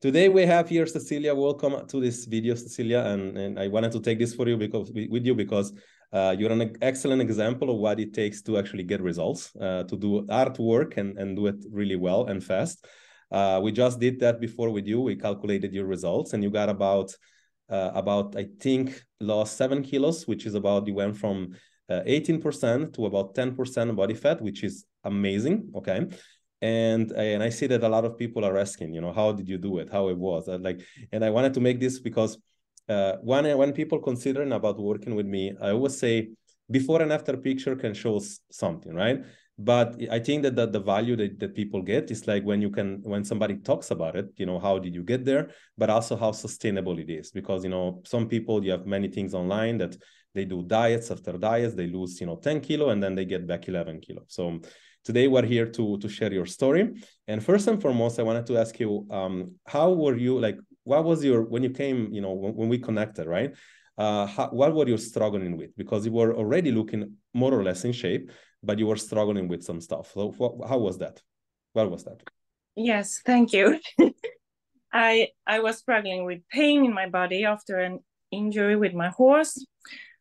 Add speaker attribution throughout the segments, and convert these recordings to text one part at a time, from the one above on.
Speaker 1: Today we have here Cecelia. Welcome to this video, Cecelia. And I wanted to take this for you because you're an excellent example of what it takes to actually get results, to do hard work and do it really well and fast. We just did that before with you. We calculated your results, and you got about I think lost 7 kilos, which is about, you went from 18% to about 10% body fat, which is amazing. Okay. And I see that a lot of people are asking, you know, how did you do it? How it was? And I wanted to make this because when people considering about working with me, I always say before and after picture can show something, right? But I think that the value that people get is like when somebody talks about it, you know, how did you get there, but also how sustainable it is. Because, you know, some people, you have many things online that they do diets after diets, they lose, you know, 10 kilo and then they get back 11 kilo. So today we're here to share your story. And first and foremost, I wanted to ask you, how were you, like, what was your, when you came, you know, when we connected, right? What were you struggling with? Because you were already looking more or less in shape, but you were struggling with some stuff. So how was that? What was that?
Speaker 2: Yes, thank you. I was struggling with pain in my body after an injury with my horse.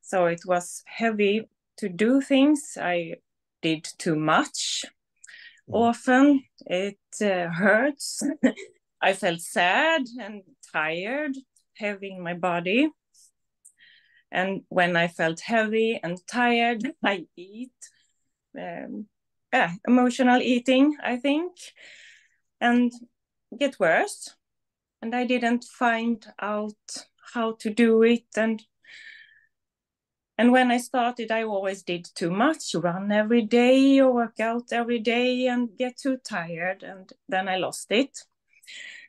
Speaker 2: So it was heavy to do things. I did too much. Often it hurts. I felt sad and tired, heavy in my body. And when I felt heavy and tired, I eat. Emotional eating, I think, and get worse. And I didn't find out how to do it. And when I started, I always did too much, run every day or work out every day and get too tired. And then I lost it.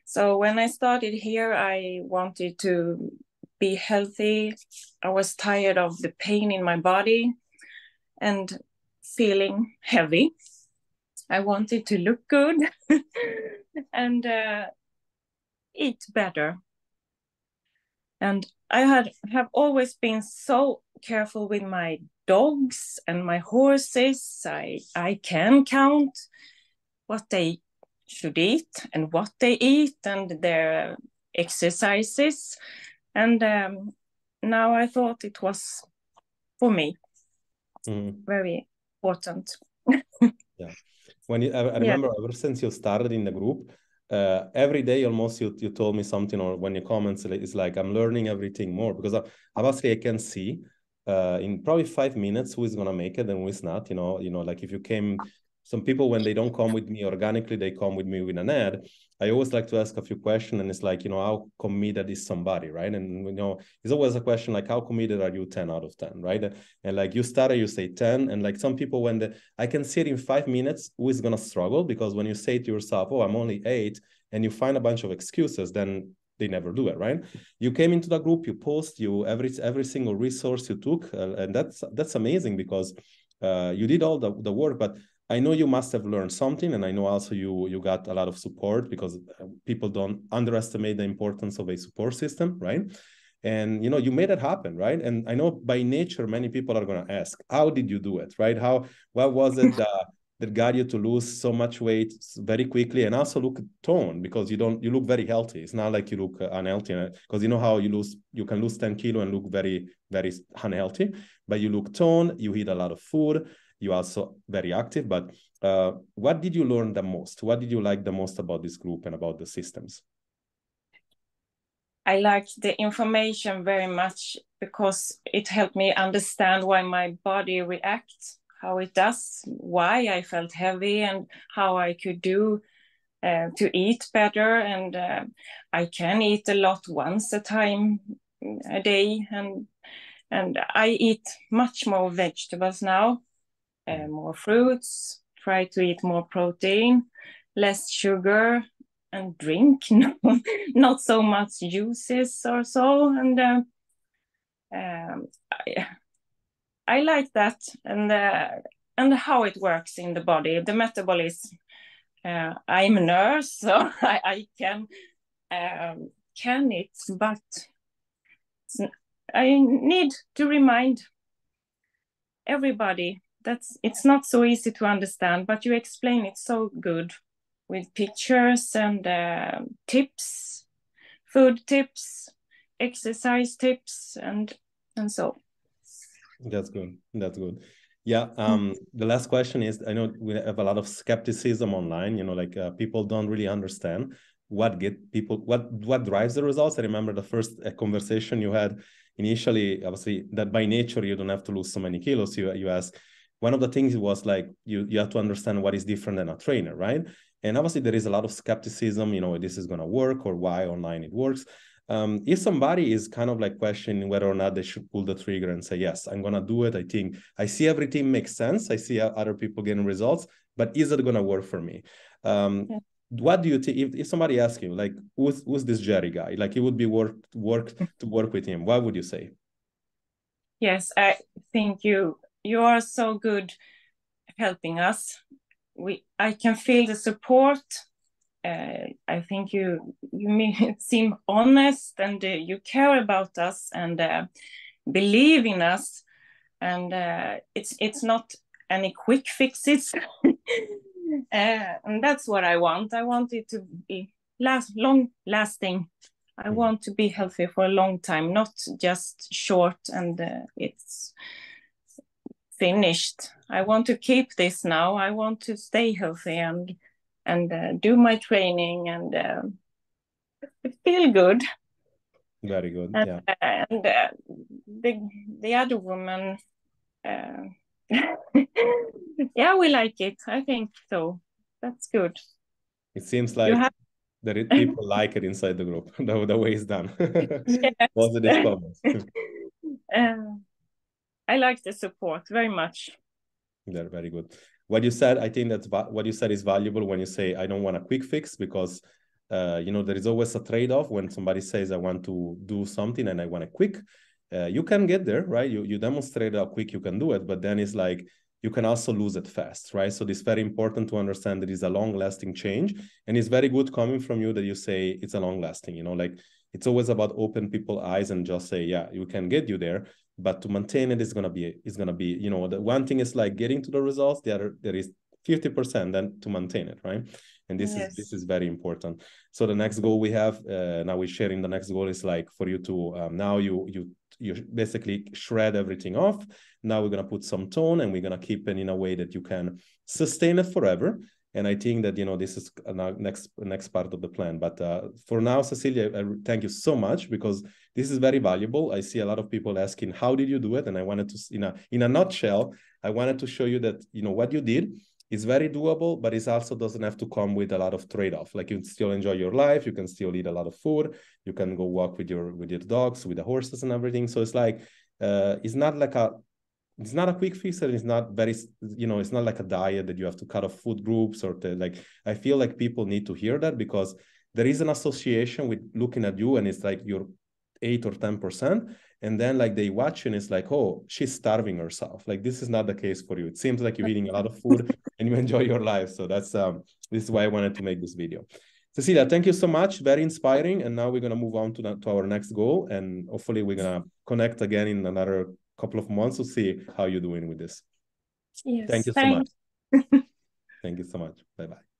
Speaker 2: So when I started here, I wanted to be healthy. I was tired of the pain in my body and feeling heavy. I wanted to look good and eat better. And I have always been so careful with my dogs and my horses. I can count what they should eat and what they eat and their exercises. And now I thought it was for me very important.
Speaker 1: Yeah. I remember ever since you started in the group, every day almost you told me something, or when you comments, it's like I'm learning everything more, because obviously I can see in probably 5 minutes who is gonna make it and who is not. You know, like if you came, some people, when they don't come with me organically, they come with me with an ad. I always like to ask a few questions, and it's like, you know, how committed is somebody, right? And, you know, it's always a question like, how committed are you 10 out of 10, right? And like you started, you say 10, and like some people, I can see it in 5 minutes who is gonna struggle, because when you say to yourself, oh, I'm only 8, and you find a bunch of excuses, then they never do it, right? You came into the group, you post, every single resource you took, and that's amazing, because you did all the work. But I know you must have learned something, and I know also you got a lot of support, because people don't underestimate the importance of a support system, right? And, you know, you made it happen, right? And I know by nature, many people are going to ask, how did you do it, right? What was it that got you to lose so much weight very quickly, and also look toned, because you look very healthy. It's not like you look unhealthy, because you know how you can lose 10 kilo and look very, very unhealthy, but you look toned, you eat a lot of food, you also very active. But what did you learn the most? What did you like the most about this group and about the systems?
Speaker 2: I liked the information very much, because it helped me understand why my body reacts, how it does, why I felt heavy, and how I could do to eat better. And I can eat a lot once a time a day, and I eat much more vegetables now, more fruits, try to eat more protein, less sugar, and drink not so much juices or so. And I like that, and how it works in the body, the metabolism. I'm a nurse, so I can it, but I need to remind everybody that it's not so easy to understand, but you explain it so good with pictures and tips. food tips, exercise tips, and so.
Speaker 1: That's good. That's good. Yeah. The last question is, I know we have a lot of skepticism online, you know, like people don't really understand what drives the results. I remember the first conversation you had initially, obviously, that by nature, you don't have to lose so many kilos. You asked, one of the things was like, you have to understand what is different than a trainer, right? And obviously there is a lot of skepticism, you know, this is going to work or why online it works. If somebody is kind of like questioning whether or not they should pull the trigger and say, yes, I'm going to do it. I think I see everything makes sense. I see other people getting results, but is it going to work for me? What do you think if somebody asks you, like, who's this Jerry guy? Like, it would be worth to work with him. What would you say?
Speaker 2: Yes, I think you are so good helping us. I can feel the support. I think you seem honest, and you care about us and believe in us. And it's not any quick fixes. And that's what I want. I want it to be long lasting. I want to be healthy for a long time, not just short and it's finished. I want to keep this now. I want to stay healthy and do my training and feel good.
Speaker 1: Very good.
Speaker 2: And,
Speaker 1: yeah.
Speaker 2: And the other woman, yeah, we like it. I think so. That's good.
Speaker 1: It seems like people like it inside the group, the way it's done.
Speaker 2: Yes.
Speaker 1: Positive comments.
Speaker 2: I like the support very much.
Speaker 1: Yeah, very good. What you said, I think that's what you said is valuable when you say, I don't want a quick fix, because you know, there is always a trade-off when somebody says, I want to do something and I want a quick. You can get there, right? You demonstrate how quick you can do it, but then it's like, you can also lose it fast, right? So it's very important to understand that it's a long-lasting change. And it's very good coming from you that you say it's a long-lasting, you know, like it's always about open people's eyes and just say, yeah, you can get you there. But to maintain it is gonna be, you know, the one thing is like getting to the results, the other, there is 50% then to maintain it, right? And this is very important. So the next goal we have, now we're sharing the next goal is like for you to, now you basically shred everything off. Now we're going to put some tone and we're going to keep it in a way that you can sustain it forever. And I think that, you know, this is next part of the plan. But for now, Cecelia, I thank you so much, because this is very valuable. I see a lot of people asking, how did you do it? And I wanted to, in a nutshell, I wanted to show you that, you know, what you did is very doable, but it also doesn't have to come with a lot of trade-off. Like, you can still enjoy your life. You can still eat a lot of food. You can go walk with your dogs, with the horses and everything. So it's like, it's not a quick fix, and it's not very, you know, it's not like a diet that you have to cut off food groups or like, I feel like people need to hear that, because there is an association with looking at you and it's like you're 8 or 10%. And then like they watch and it's like, oh, she's starving herself. Like, this is not the case for you. It seems like you're eating a lot of food and you enjoy your life. So that's, this is why I wanted to make this video. Cecelia, thank you so much. Very inspiring. And now we're going to move on to our next goal. And hopefully we're going to connect again in another couple of months to see how you're doing with this.
Speaker 2: Yes.
Speaker 1: Thank you so much. Thank you so much. Bye-bye.